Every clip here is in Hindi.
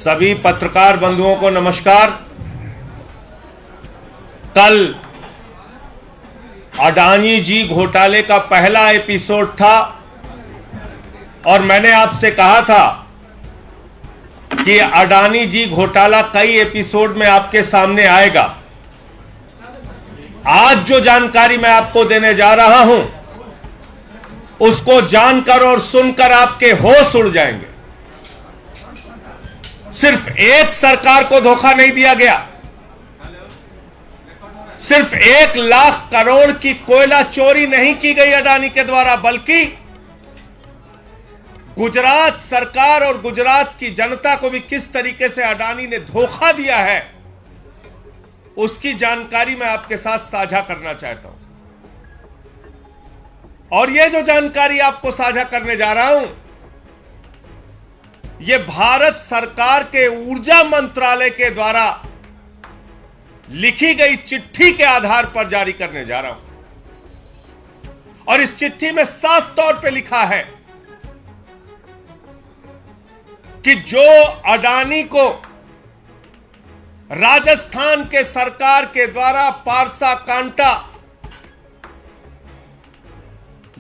सभी पत्रकार बंधुओं को नमस्कार। कल अडानी जी घोटाले का पहला एपिसोड था और मैंने आपसे कहा था कि अडानी जी घोटाला कई एपिसोड में आपके सामने आएगा। आज जो जानकारी मैं आपको देने जा रहा हूं उसको जानकर और सुनकर आपके होश उड़ जाएंगे। सिर्फ एक सरकार को धोखा नहीं दिया गया, सिर्फ 1 लाख करोड़ की कोयला चोरी नहीं की गई अडानी के द्वारा, बल्कि गुजरात सरकार और गुजरात की जनता को भी किस तरीके से अडानी ने धोखा दिया है उसकी जानकारी मैं आपके साथ साझा करना चाहता हूं। और यह जो जानकारी आपको साझा करने जा रहा हूं, यह भारत सरकार के ऊर्जा मंत्रालय के द्वारा लिखी गई चिट्ठी के आधार पर जारी करने जा रहा हूं। और इस चिट्ठी में साफ तौर पे लिखा है कि जो अडानी को राजस्थान के सरकार के द्वारा पारसा कांटा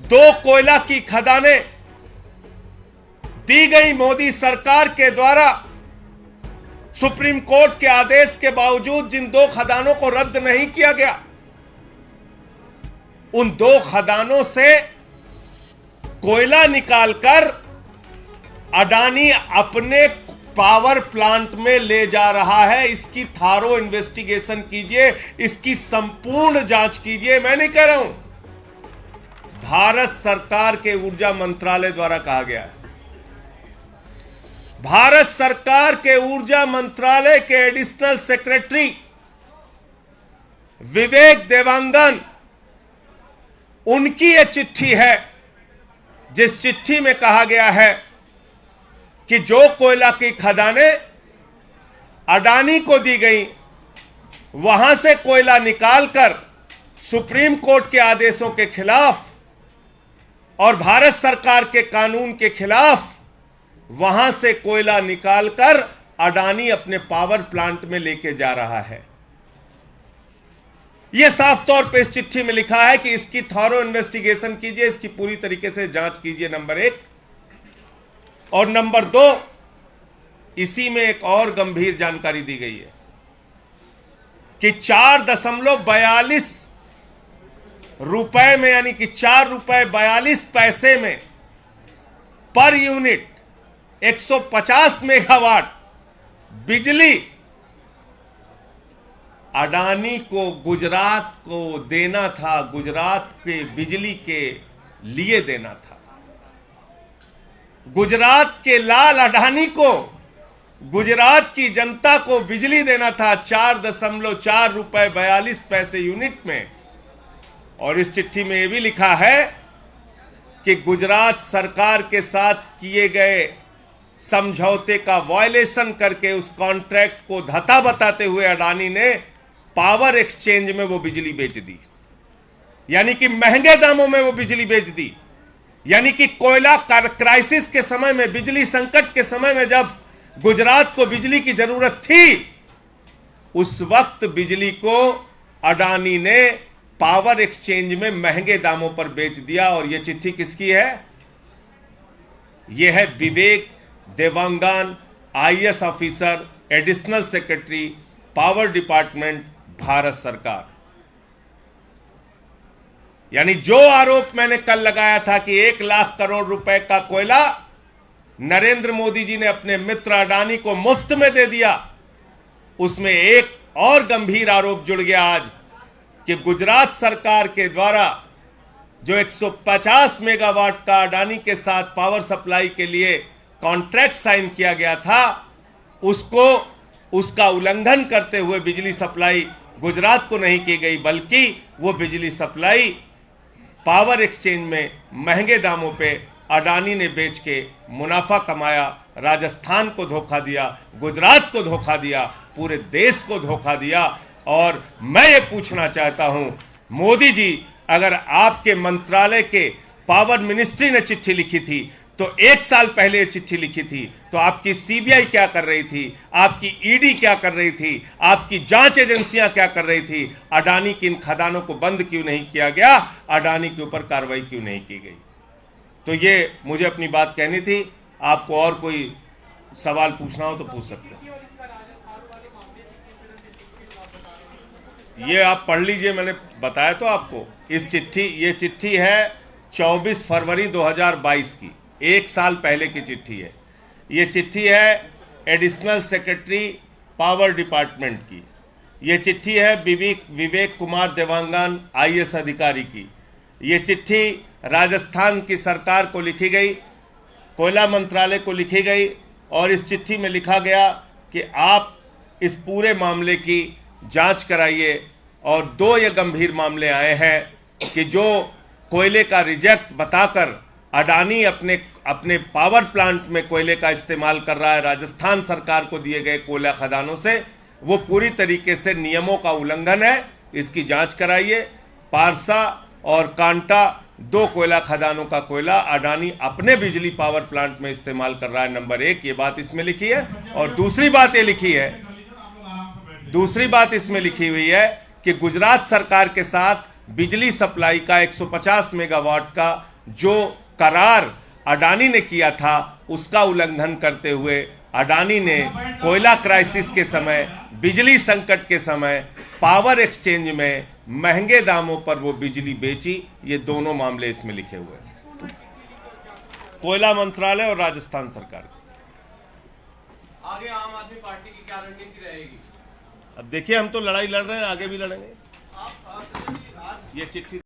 2 कोयला की खदानें दी गई मोदी सरकार के द्वारा, सुप्रीम कोर्ट के आदेश के बावजूद जिन 2 खदानों को रद्द नहीं किया गया, उन 2 खदानों से कोयला निकालकर अडानी अपने पावर प्लांट में ले जा रहा है। इसकी थारो इन्वेस्टिगेशन कीजिए, इसकी संपूर्ण जांच कीजिए। मैं नहीं कह रहा हूं, भारत सरकार के ऊर्जा मंत्रालय द्वारा कहा गया है। भारत सरकार के ऊर्जा मंत्रालय के एडिशनल सेक्रेटरी विवेक देवांगन, उनकी यह चिट्ठी है जिस चिट्ठी में कहा गया है कि जो कोयला की खदानें अडानी को दी गई, वहां से कोयला निकालकर सुप्रीम कोर्ट के आदेशों के खिलाफ और भारत सरकार के कानून के खिलाफ वहां से कोयला निकालकर अडानी अपने पावर प्लांट में लेके जा रहा है। यह साफ तौर पे इस चिट्ठी में लिखा है कि इसकी थॉरो इन्वेस्टिगेशन कीजिए, इसकी पूरी तरीके से जांच कीजिए, नंबर 1। और नंबर 2, इसी में एक और गंभीर जानकारी दी गई है कि 4.42 रुपए में, यानी कि 4 रुपए 42 पैसे में पर यूनिट 150 मेगावाट बिजली अडानी को गुजरात को देना था, गुजरात के बिजली के लिए देना था। गुजरात के लाल अडानी को, गुजरात की जनता को बिजली देना था 4.4 रुपए 42 पैसे यूनिट में। और इस चिट्ठी में यह भी लिखा है कि गुजरात सरकार के साथ किए गए समझौते का वायलेशन करके उस कॉन्ट्रैक्ट को धता बताते हुए अडानी ने पावर एक्सचेंज में वो बिजली बेच दी, यानी कि महंगे दामों में वो बिजली बेच दी। यानी कि कोयला क्राइसिस के समय में, बिजली संकट के समय में जब गुजरात को बिजली की जरूरत थी, उस वक्त बिजली को अडानी ने पावर एक्सचेंज में महंगे दामों पर बेच दिया। और यह चिट्ठी किसकी है? यह है Vivek Dewangan, IAS officer, additional secretary, power department, Bharat सरकार। यानी जो आरोप मैंने कल लगाया था कि 1 लाख करोड़ रुपए का कोयला नरेंद्र मोदी जी ने अपने मित्र अडानी को मुफ्त में दे दिया, उसमें एक और गंभीर आरोप जुड़ गया आज कि गुजरात सरकार के द्वारा जो 150 मेगावाट का अडानी के साथ पावर सप्लाई के लिए कॉन्ट्रैक्ट साइन किया गया था, उसका उल्लंघन करते हुए बिजली सप्लाई गुजरात को नहीं की गई, बल्कि वो बिजली सप्लाई पावर एक्सचेंज में महंगे दामों पे अडानी ने बेच के मुनाफा कमाया। राजस्थान को धोखा दिया, गुजरात को धोखा दिया, पूरे देश को धोखा दिया। और मैं ये पूछना चाहता हूं, मोदी जी, अगर आपके मंत्रालय के पावर मिनिस्ट्री ने चिट्ठी लिखी थी तो 1 साल पहले ये चिट्ठी लिखी थी तो आपकी सीबीआई क्या कर रही थी, आपकी ईडी क्या कर रही थी, आपकी जांच एजेंसियां क्या कर रही थी? अडानी की इन खदानों को बंद क्यों नहीं किया गया? अडानी के ऊपर कार्रवाई क्यों नहीं की गई? तो ये मुझे अपनी बात कहनी थी। आपको और कोई सवाल पूछना हो तो पूछ सकते हैं। ये आप पढ़ लीजिए, मैंने बताया तो आपको। ये चिट्ठी है 24 फरवरी 2022 की, 1 साल पहले की चिट्ठी है। ये चिट्ठी है एडिशनल सेक्रेटरी पावर डिपार्टमेंट की। ये चिट्ठी है विवेक कुमार देवांगन IAS अधिकारी की। ये चिट्ठी राजस्थान की सरकार को लिखी गई, कोयला मंत्रालय को लिखी गई, और इस चिट्ठी में लिखा गया कि आप इस पूरे मामले की जांच कराइए। और 2 ये गंभीर मामले आए हैं कि जो कोयले का रिजेक्ट बताकर अडानी अपने पावर प्लांट में कोयले का इस्तेमाल कर रहा है राजस्थान सरकार को दिए गए कोयला खदानों से, वो पूरी तरीके से नियमों का उल्लंघन है। इसकी जांच कराइए। पारसा और कांटा 2 कोयला खदानों का कोयला अडानी अपने बिजली पावर प्लांट में इस्तेमाल कर रहा है, नंबर 1 ये बात इसमें लिखी है। और दूसरी बात इसमें लिखी हुई है कि गुजरात सरकार के साथ बिजली सप्लाई का 150 मेगावाट का जो करार अडानी ने किया था, उसका उल्लंघन करते हुए अडानी ने कोयला क्राइसिस के समय, बिजली संकट के समय पावर एक्सचेंज में महंगे दामों पर वो बिजली बेची। ये दोनों मामले इसमें लिखे हुए हैं, कोयला मंत्रालय और राजस्थान सरकार। आगे आम आदमी पार्टी की क्या रणनीति रहेगी? अब देखिए, हम तो लड़ाई लड़ रहे हैं, आगे भी लड़ेंगे। आप ये चिट्ठी